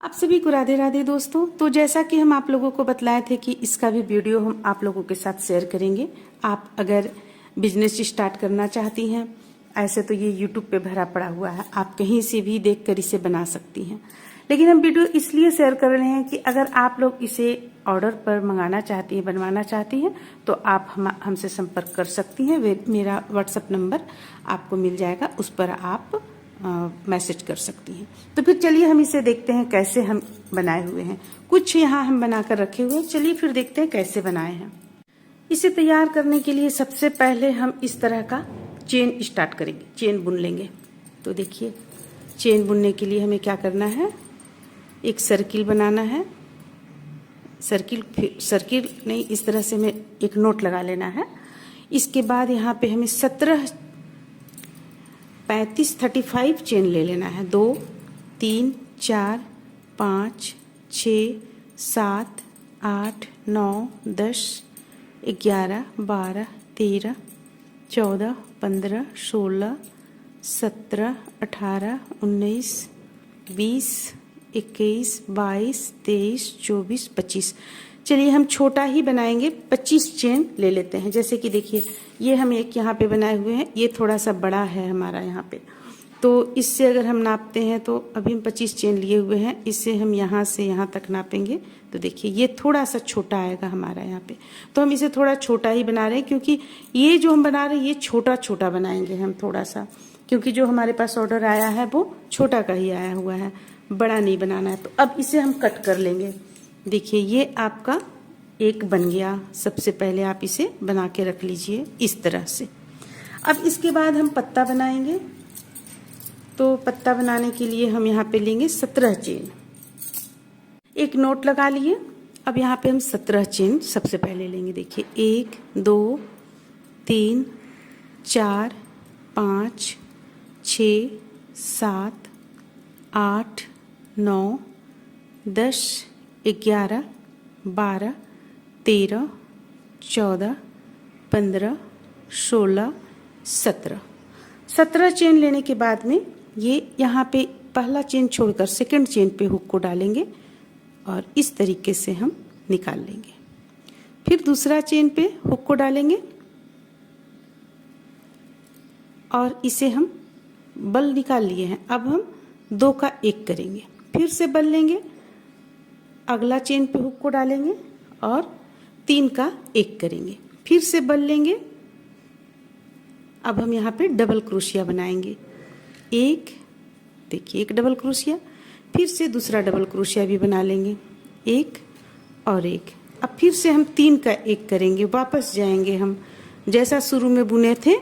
आप सभी को राधे राधे दोस्तों। तो जैसा कि हम आप लोगों को बतलाए थे कि इसका भी वीडियो हम आप लोगों के साथ शेयर करेंगे। आप अगर बिजनेस स्टार्ट करना चाहती हैं, ऐसे तो ये यूट्यूब पे भरा पड़ा हुआ है, आप कहीं से भी देखकर इसे बना सकती हैं। लेकिन हम वीडियो इसलिए शेयर कर रहे हैं कि अगर आप लोग इसे ऑर्डर पर मंगाना चाहती हैं, बनवाना चाहती हैं, तो आप हमसे संपर्क कर सकती हैं। मेरा व्हाट्सएप नंबर आपको मिल जाएगा, उस पर आप मैसेज कर सकती हैं। तो फिर चलिए हम इसे देखते हैं कैसे हम बनाए हुए हैं। कुछ यहाँ हम बनाकर रखे हुए हैं, चलिए फिर देखते हैं कैसे बनाए हैं। इसे तैयार करने के लिए सबसे पहले हम इस तरह का चेन स्टार्ट करेंगे, चेन बुन लेंगे। तो देखिए, चेन बुनने के लिए हमें क्या करना है, एक सर्किल बनाना है। सर्किल नहीं, इस तरह से हमें एक नोट लगा लेना है। इसके बाद यहाँ पे हमें 35 चेन ले लेना है। 2 3 4 5 6 7 8 9 10 11 12 13 14 15 16 17 18 19 20 21 22 23 24 25। चलिए हम छोटा ही बनाएंगे, 25 चेन ले लेते हैं। जैसे कि देखिए, ये हम एक यहाँ पे बनाए हुए हैं, ये थोड़ा सा बड़ा है हमारा यहाँ पे, तो इससे अगर हम नापते हैं तो अभी हम 25 चेन लिए हुए हैं। इससे हम यहाँ से यहाँ तक नापेंगे तो देखिए ये थोड़ा सा छोटा आएगा हमारा यहाँ पे, तो हम इसे थोड़ा छोटा ही बना रहे हैं, क्योंकि ये जो हम बना रहे हैं ये छोटा छोटा बनाएंगे हम थोड़ा सा, क्योंकि जो हमारे पास ऑर्डर आया है वो छोटा का ही आया हुआ है, बड़ा नहीं बनाना है। तो अब इसे हम कट कर लेंगे। देखिए ये आपका एक बन गया। सबसे पहले आप इसे बना के रख लीजिए इस तरह से। अब इसके बाद हम पत्ता बनाएंगे। तो पत्ता बनाने के लिए हम यहाँ पे लेंगे 17 चेन, एक नोट लगा लिए। अब यहाँ पे हम 17 चेन सबसे पहले लेंगे। देखिए 1 2 3 4 5 6 7 8 9 10 11 12 13 14 15 16 17 चेन लेने के बाद में ये यहाँ पे पहला चेन छोड़कर सेकंड चेन पे हुक को डालेंगे और इस तरीके से हम निकाल लेंगे। फिर दूसरा चेन पे हुक को डालेंगे और इसे हम बल निकाल लिए हैं। अब हम 2 का 1 करेंगे, फिर से बल लेंगे, अगला चेन पे हुक को डालेंगे और 3 का 1 करेंगे, फिर से बल लेंगे। अब हम यहाँ पे डबल क्रोशिया बनाएंगे। एक, देखिए एक डबल क्रोशिया, फिर से दूसरा डबल क्रोशिया भी बना लेंगे, एक और एक। अब फिर से हम 3 का 1 करेंगे, वापस जाएंगे हम जैसा शुरू में बुने थे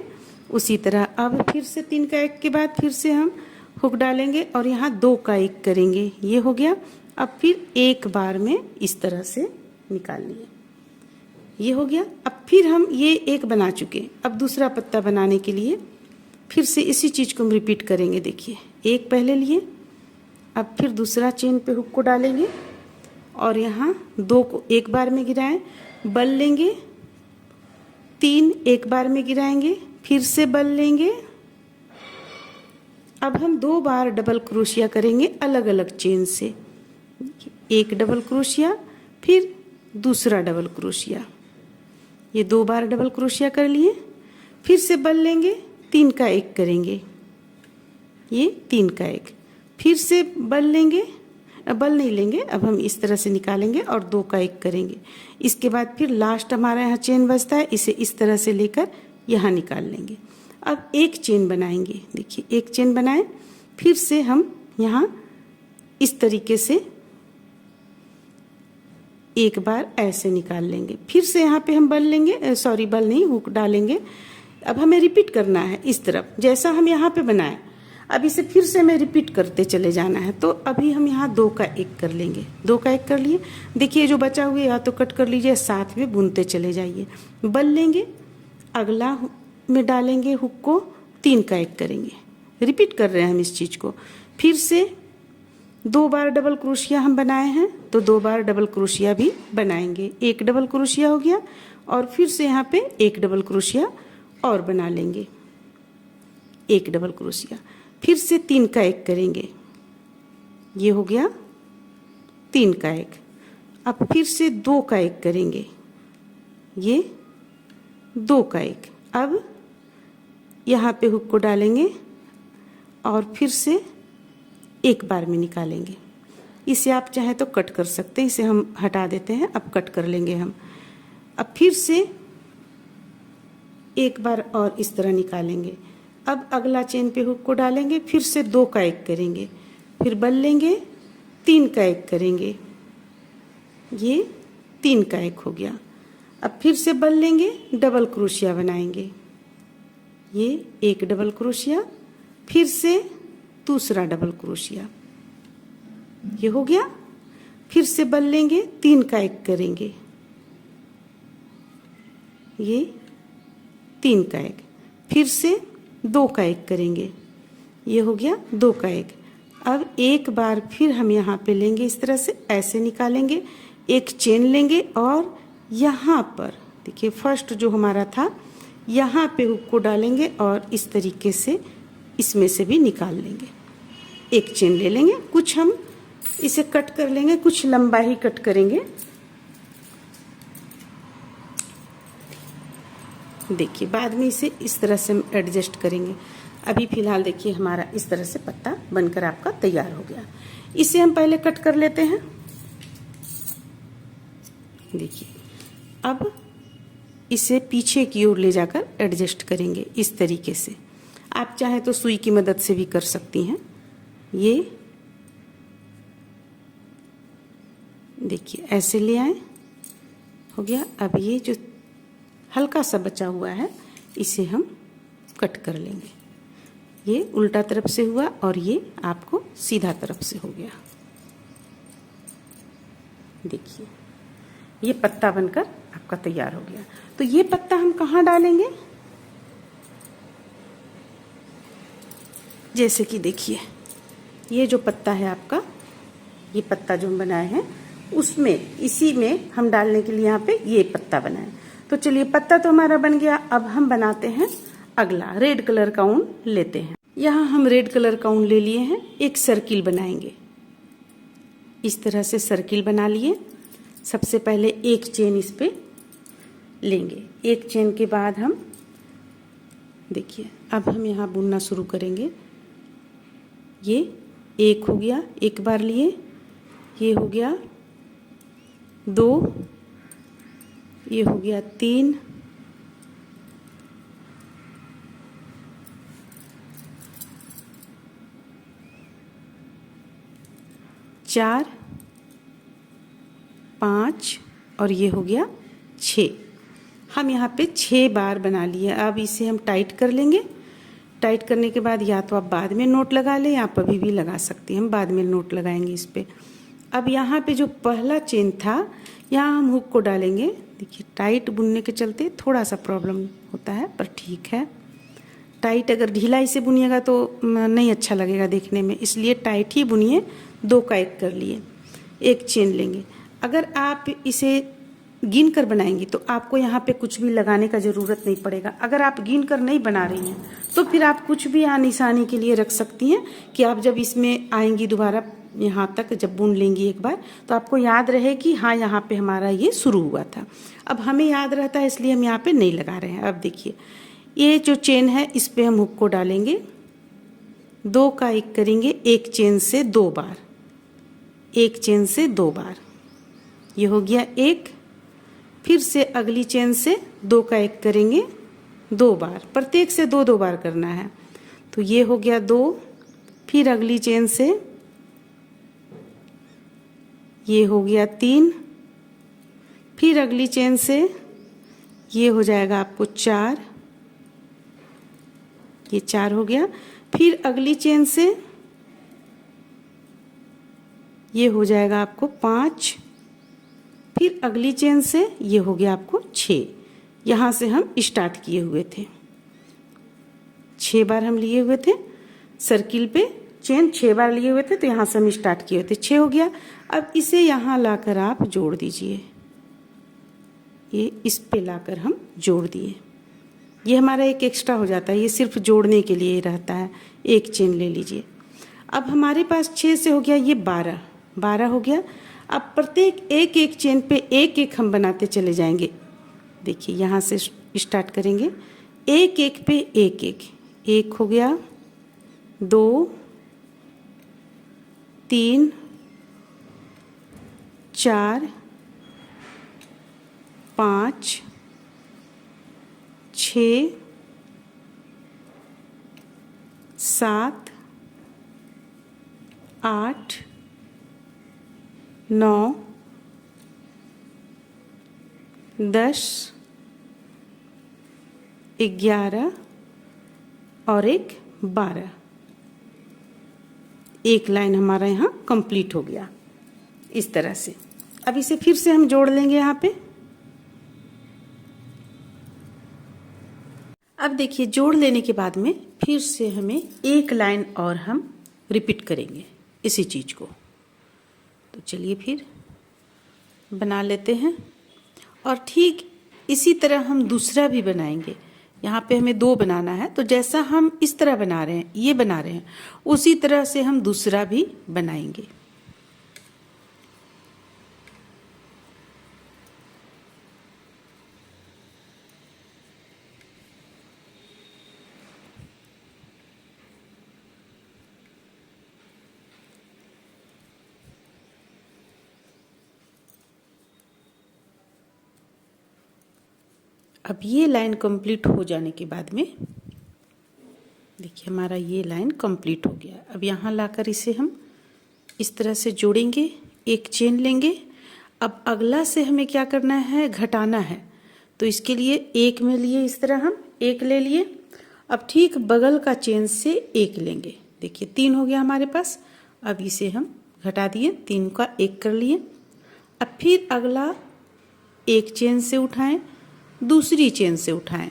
उसी तरह। अब फिर से 3 का 1 के बाद फिर से हम हुक डालेंगे और यहाँ 2 का 1 करेंगे, ये हो गया। अब फिर एक बार में इस तरह से निकाल लिए, ये हो गया। अब फिर हम ये एक बना चुके, अब दूसरा पत्ता बनाने के लिए फिर से इसी चीज को हम रिपीट करेंगे। देखिए एक पहले लिए, अब फिर दूसरा चेन पे हुक को डालेंगे और यहाँ 2 को एक बार में गिराएं, बल लेंगे, 3 एक बार में गिराएंगे, फिर से बल लेंगे। अब हम 2 बार डबल क्रोशिया करेंगे अलग अलग चेन से, एक डबल क्रोशिया फिर दूसरा डबल क्रोशिया, ये 2 बार डबल क्रोशिया कर लिए। फिर से बल लेंगे, 3 का 1 करेंगे, ये 3 का 1, फिर से बल लेंगे, बल नहीं लेंगे, अब हम इस तरह से निकालेंगे और 2 का 1 करेंगे। इसके बाद फिर लास्ट हमारा यहाँ चेन बचता है, इसे इस तरह से लेकर यहाँ निकाल लेंगे। अब एक चेन बनाएंगे। देखिए एक चेन बनाएं, फिर से हम यहाँ इस तरीके से एक बार ऐसे निकाल लेंगे, फिर से यहाँ पे हम बल लेंगे, सॉरी बल नहीं, हुक डालेंगे। अब हमें रिपीट करना है इस तरफ, जैसा हम यहाँ पे बनाए, अब इसे फिर से हमें रिपीट करते चले जाना है। तो अभी हम यहाँ 2 का 1 कर लेंगे, 2 का 1 कर लिए। देखिए जो बचा हुआ या तो कट कर लीजिए, साथ में बुनते चले जाइए। बल लेंगे, अगला में डालेंगे हुक को, 3 का 1 करेंगे, रिपीट कर रहे हैं हम इस चीज को। फिर से 2 बार डबल क्रोशिया हम बनाए हैं तो 2 बार डबल क्रोशिया भी बनाएंगे, एक डबल क्रोशिया हो गया और फिर से यहाँ पे एक डबल क्रोशिया और बना लेंगे, एक डबल क्रोशिया, फिर से 3 का 1 करेंगे, ये हो गया 3 का एक। अब फिर से 2 का एक करेंगे, ये 2 का एक। अब यहाँ पे हुक को डालेंगे और फिर से एक बार में निकालेंगे। इसे आप चाहे तो कट कर सकते हैं, इसे हम हटा देते हैं, अब कट कर लेंगे हम। अब फिर से एक बार और इस तरह निकालेंगे। अब अगला चेन पे हुक को डालेंगे, फिर से 2 का एक करेंगे, फिर बल लेंगे, 3 का एक करेंगे, ये 3 का एक हो गया। अब फिर से बल लेंगे, डबल क्रोशिया बनाएंगे, ये एक डबल क्रोशिया, फिर से दूसरा डबल क्रोशिया, ये हो गया। फिर से बल लेंगे, 3 का एक करेंगे, ये 3 का एक, फिर से 2 का एक करेंगे, ये हो गया 2 का एक। अब एक बार फिर हम यहाँ पे लेंगे, इस तरह से ऐसे निकालेंगे, एक चेन लेंगे और यहाँ पर देखिए फर्स्ट जो हमारा था, यहाँ पे हुक को डालेंगे और इस तरीके से इसमें से भी निकाल लेंगे। एक चेन ले लेंगे, कुछ हम इसे कट कर लेंगे, कुछ लंबा ही कट करेंगे। देखिए बाद में इसे इस तरह से एडजस्ट करेंगे। अभी फिलहाल देखिए हमारा इस तरह से पत्ता बनकर आपका तैयार हो गया। इसे हम पहले कट कर लेते हैं। देखिए अब इसे पीछे की ओर ले जाकर एडजस्ट करेंगे इस तरीके से। आप चाहे तो सुई की मदद से भी कर सकती हैं। ये देखिए ऐसे ले आए, हो गया। अब ये जो हल्का सा बचा हुआ है इसे हम कट कर लेंगे। ये उल्टा तरफ से हुआ और ये आपको सीधा तरफ से हो गया। देखिए ये पत्ता बनकर आपका तैयार हो गया। तो ये पत्ता हम कहाँ डालेंगे, जैसे कि देखिए ये जो पत्ता है आपका, ये पत्ता जो हम बनाए हैं उसमें इसी में हम डालने के लिए यहाँ पे ये पत्ता बनाए। तो चलिए पत्ता तो हमारा बन गया। अब हम बनाते हैं अगला, रेड कलर का ऊन लेते हैं। यहाँ हम रेड कलर का ऊन ले लिए हैं, एक सर्किल बनाएंगे। इस तरह से सर्किल बना लिए। सबसे पहले एक चेन इस पे लेंगे, एक चेन के बाद हम देखिए अब हम यहाँ बुनना शुरू करेंगे। ये एक हो गया, एक बार लिए, ये हो गया 2, ये हो गया 3, चार, 5 और ये हो गया 6। हम यहाँ पे 6 बार बना लिए। अब इसे हम टाइट कर लेंगे। टाइट करने के बाद या तो आप बाद में नोट लगा लें, आप अभी भी लगा सकती हैं, हम बाद में नोट लगाएंगे इस पे। अब यहाँ पे जो पहला चेन था यहाँ हम हुक को डालेंगे। देखिए टाइट बुनने के चलते थोड़ा सा प्रॉब्लम होता है, पर ठीक है। टाइट अगर ढीलाई से बुनिएगा तो नहीं अच्छा लगेगा देखने में, इसलिए टाइट ही बुनिए। 2 का एक कर लिए, एक चेन लेंगे। अगर आप इसे गिन कर बनाएंगी तो आपको यहाँ पे कुछ भी लगाने का ज़रूरत नहीं पड़ेगा। अगर आप गिन कर नहीं बना रही हैं तो फिर आप कुछ भी यहाँ निशानी के लिए रख सकती हैं कि आप जब इसमें आएंगी दोबारा यहाँ तक जब बुन लेंगी एक बार तो आपको याद रहे कि हाँ यहाँ पे हमारा ये शुरू हुआ था। अब हमें याद रहता है इसलिए हम यहाँ पे नहीं लगा रहे हैं। अब देखिए ये जो चेन है इस पे हम हुक को डालेंगे, 2 का एक करेंगे, एक चेन से 2 बार, एक चेन से 2 बार, ये हो गया 1। फिर से अगली चेन से 2 का एक करेंगे 2 बार, प्रत्येक से 2-2 बार करना है। तो ये हो गया 2। फिर अगली चेन से ये हो गया 3। फिर अगली चेन से ये हो जाएगा आपको 4, ये 4 हो गया। फिर अगली चेन से ये हो जाएगा आपको 5। फिर अगली चेन से ये हो गया आपको 6। यहाँ से हम स्टार्ट किए हुए थे, 6 बार हम लिए हुए थे सर्किल पे, चेन 6 बार लिए हुए थे, तो यहाँ से हम स्टार्ट किए हुए थे, 6 हो गया। अब इसे यहाँ लाकर आप जोड़ दीजिए, ये इस पे लाकर हम जोड़ दिए, ये हमारा एक एक्स्ट्रा हो जाता है, ये सिर्फ जोड़ने के लिए रहता है। एक चेन ले लीजिए। अब हमारे पास 6 से हो गया ये 12, 12 हो गया। अब प्रत्येक एक एक चेन पे एक एक हम बनाते चले जाएंगे। देखिए यहाँ से स्टार्ट करेंगे, एक एक पे एक एक, एक हो गया, 2, 3, 4, 5, 6, 7, 8, 9, 10, 11 और एक 12। एक लाइन हमारा यहाँ कंप्लीट हो गया इस तरह से। अब इसे फिर से हम जोड़ लेंगे यहाँ पे। अब देखिए जोड़ लेने के बाद में फिर से हमें एक लाइन और हम रिपीट करेंगे इसी चीज़ को। तो चलिए फिर बना लेते हैं और ठीक इसी तरह हम दूसरा भी बनाएंगे। यहाँ पे हमें 2 बनाना है, तो जैसा हम इस तरह बना रहे हैं, ये बना रहे हैं, उसी तरह से हम दूसरा भी बनाएंगे। अब ये लाइन कंप्लीट हो जाने के बाद में देखिए हमारा ये लाइन कंप्लीट हो गया। अब यहाँ लाकर इसे हम इस तरह से जोड़ेंगे, एक चेन लेंगे। अब अगला से हमें क्या करना है, घटाना है। तो इसके लिए एक में लिए, इस तरह हम एक ले लिए। अब ठीक बगल का चेन से एक लेंगे। देखिए 3 हो गया हमारे पास। अब इसे हम घटा दिए, 3 का 1 कर लिए। अब फिर अगला एक चेन से उठाएं, दूसरी चेन से उठाएं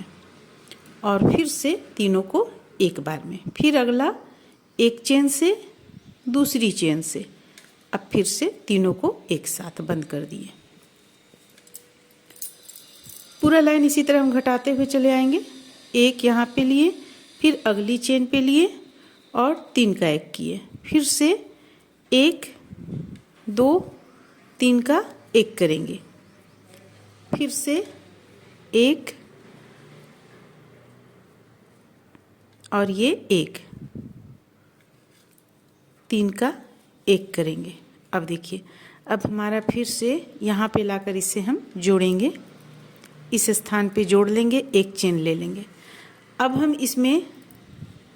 और फिर से तीनों को एक बार में। फिर अगला एक चेन से, दूसरी चेन से, अब फिर से तीनों को एक साथ बंद कर दिए। पूरा लाइन इसी तरह हम घटाते हुए चले आएंगे। एक यहाँ पे लिए, फिर अगली चेन पे लिए और 3 का 1 किए, फिर से 1, 2, 3 का 1 करेंगे, फिर से 1 और ये 1, 3 का 1 करेंगे। अब देखिए अब हमारा फिर से यहाँ पे लाकर इसे हम जोड़ेंगे, इस स्थान पे जोड़ लेंगे, एक चेन ले लेंगे। अब हम इसमें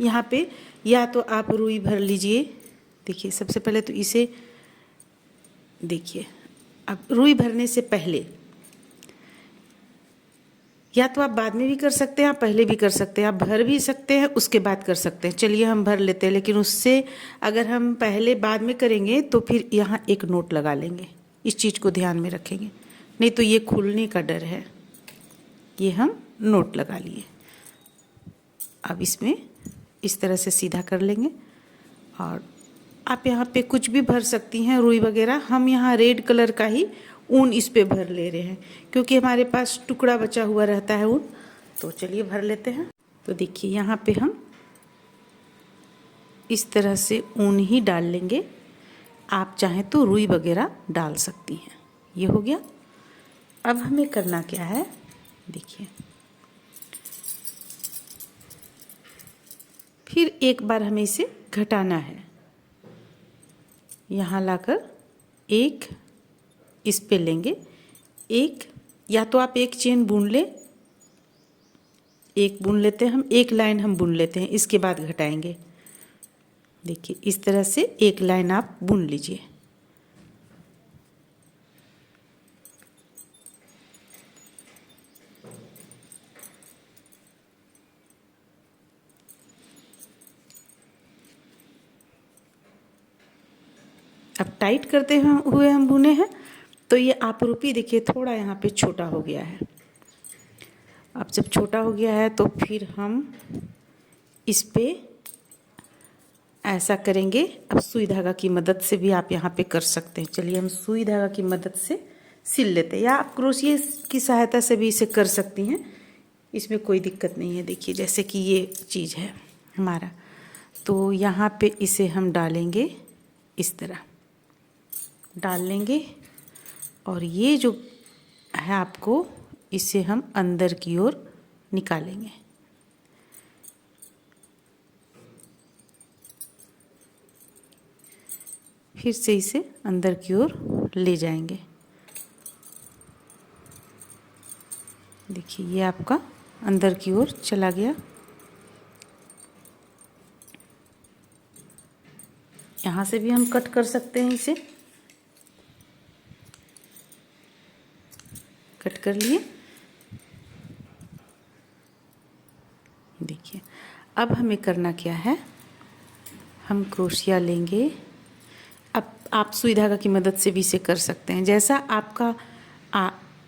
यहाँ पे या तो आप रुई भर लीजिए। देखिए सबसे पहले तो इसे देखिए, अब रुई भरने से पहले या तो आप बाद में भी कर सकते हैं, आप पहले भी कर सकते हैं, आप भर भी सकते हैं, उसके बाद कर सकते हैं। चलिए हम भर लेते हैं, लेकिन उससे अगर हम पहले बाद में करेंगे तो फिर यहाँ एक नोट लगा लेंगे। इस चीज़ को ध्यान में रखेंगे, नहीं तो ये खुलने का डर है। ये हम नोट लगा लिए। अब इसमें इस तरह से सीधा कर लेंगे और आप यहाँ पे कुछ भी भर सकती हैं, रुई वगैरह। हम यहाँ रेड कलर का ही ऊन इस पे भर ले रहे हैं क्योंकि हमारे पास टुकड़ा बचा हुआ रहता है ऊन। तो चलिए भर लेते हैं। तो देखिए यहाँ पे हम इस तरह से ऊन ही डाल लेंगे, आप चाहें तो रुई वगैरह डाल सकती हैं। ये हो गया। अब हमें करना क्या है, देखिए फिर एक बार हमें इसे घटाना है। यहाँ लाकर एक इस पे लेंगे, एक, या तो आप एक चेन बुन ले, एक बुन लेते हैं हम, एक लाइन हम बुन लेते हैं, इसके बाद घटाएंगे। देखिए इस तरह से एक लाइन आप बुन लीजिए। अब टाइट करते हुए हम बुने हैं तो ये आपरूपी देखिए थोड़ा यहाँ पे छोटा हो गया है। अब जब छोटा हो गया है तो फिर हम इस पे ऐसा करेंगे। अब सुई धागा की मदद से भी आप यहाँ पे कर सकते हैं। चलिए हम सुई धागा की मदद से सिल लेते हैं, या आप क्रोशिया की सहायता से भी इसे कर सकती हैं, इसमें कोई दिक्कत नहीं है। देखिए जैसे कि ये चीज़ है हमारा, तो यहाँ पे इसे हम डालेंगे इस तरह। डाल लेंगे और ये जो है आपको इसे हम अंदर की ओर निकालेंगे। फिर से इसे अंदर की ओर ले जाएंगे। देखिए ये आपका अंदर की ओर चला गया। यहाँ से भी हम कट कर सकते हैं, इसे कट कर लिए। देखिए अब हमें करना क्या है, हम क्रोशिया लेंगे। अब आप सुई धागा की मदद से भी इसे कर सकते हैं, जैसा आपका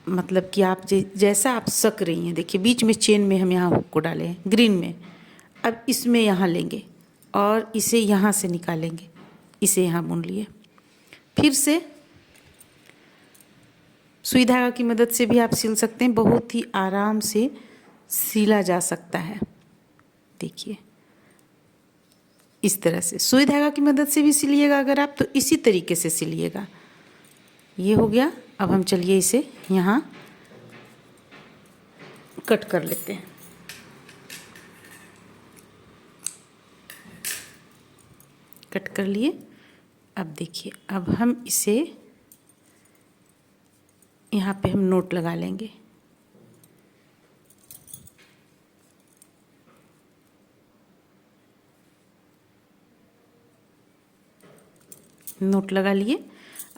मतलब कि आप जैसा आप सक रही हैं। देखिए बीच में चेन में हम यहाँ हुक को डाले हैं ग्रीन में। अब इसमें यहाँ लेंगे और इसे यहाँ से निकालेंगे, इसे यहाँ बुन लिए। फिर से सुई धागा की मदद से भी आप सिल सकते हैं, बहुत ही आराम से सिला जा सकता है। देखिए इस तरह से सुई धागा की मदद से भी सिलिएगा अगर आप, तो इसी तरीके से सिलिएगा। ये हो गया। अब हम चलिए इसे यहाँ कट कर लेते हैं। कट कर लिए। अब देखिए अब हम इसे यहाँ पे हम नोट लगा लेंगे। नोट लगा लिए।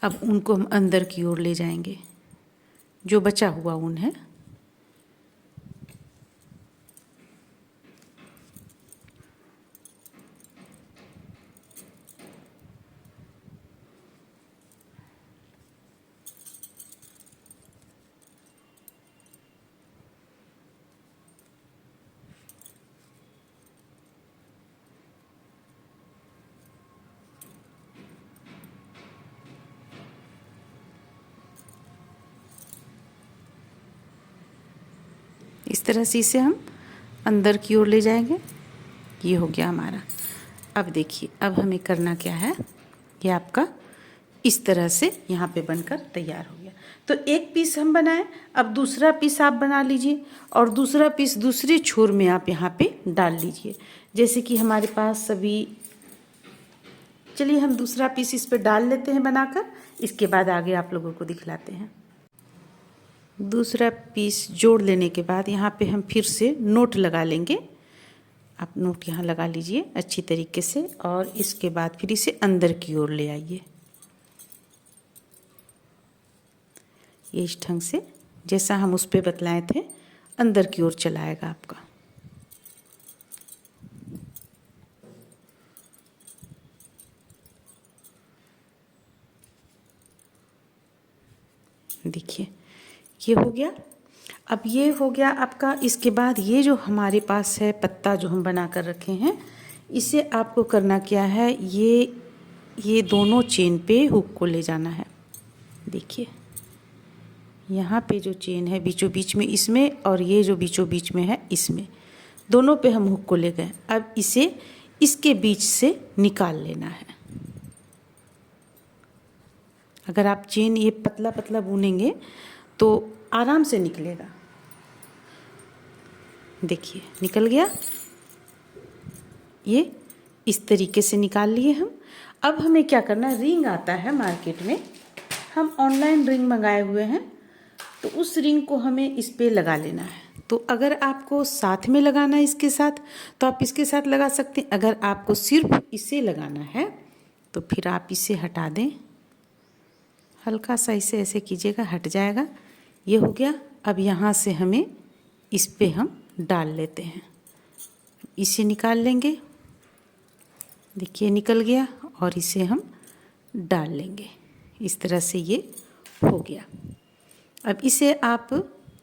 अब उनको हम अंदर की ओर ले जाएंगे, जो बचा हुआ ऊन है। इस तरह से इसे हम अंदर की ओर ले जाएंगे। ये हो गया हमारा। अब देखिए अब हमें करना क्या है, ये आपका इस तरह से यहाँ पे बनकर तैयार हो गया। तो एक पीस हम बनाए, अब दूसरा पीस आप बना लीजिए और दूसरा पीस दूसरे छोर में आप यहाँ पे डाल लीजिए। जैसे कि हमारे पास सभी, चलिए हम दूसरा पीस इस पे डाल लेते हैं बनाकर, इसके बाद आगे आप लोगों को दिखलाते हैं। दूसरा पीस जोड़ लेने के बाद यहाँ पे हम फिर से नोट लगा लेंगे। आप नोट यहाँ लगा लीजिए अच्छी तरीके से और इसके बाद फिर इसे अंदर की ओर ले आइए। ये इस ढंग से जैसा हम उस पे बतलाए थे अंदर की ओर चलाएगा आपका। देखिए ये हो गया। अब ये हो गया आपका। इसके बाद ये जो हमारे पास है पत्ता जो हम बना कर रखे हैं, इसे आपको करना क्या है, ये दोनों चेन पे हुक को ले जाना है। देखिए यहाँ पे जो चेन है बीचों बीच में इसमें, और ये जो बीचों बीच में है इसमें, दोनों पे हम हुक को ले गए। अब इसे इसके बीच से निकाल लेना है। अगर आप चेन ये पतला पतला बुनेंगे तो आराम से निकलेगा। देखिए निकल गया। ये इस तरीके से निकाल लिए हम। अब हमें क्या करना है, रिंग आता है मार्केट में, हम ऑनलाइन रिंग मंगाए हुए हैं, तो उस रिंग को हमें इस पे लगा लेना है। तो अगर आपको साथ में लगाना है इसके साथ तो आप इसके साथ लगा सकते हैं। अगर आपको सिर्फ इसे लगाना है तो फिर आप इसे हटा दें, हल्का सा इसे ऐसे कीजिएगा, हट जाएगा। ये हो गया। अब यहाँ से हमें इस पे हम डाल लेते हैं, इसे निकाल लेंगे। देखिए निकल गया और इसे हम डाल लेंगे। इस तरह से ये हो गया। अब इसे आप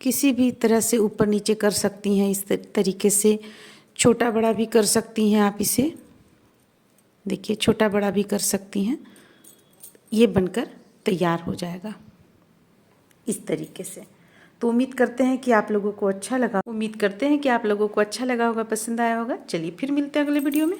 किसी भी तरह से ऊपर नीचे कर सकती हैं, इस तरीके से छोटा बड़ा भी कर सकती हैं आप इसे। देखिए छोटा बड़ा भी कर सकती हैं। ये बनकर तैयार हो जाएगा इस तरीके से। तो उम्मीद करते हैं कि आप लोगों को अच्छा लगा होगा, पसंद आया होगा। चलिए फिर मिलते हैं अगले वीडियो में।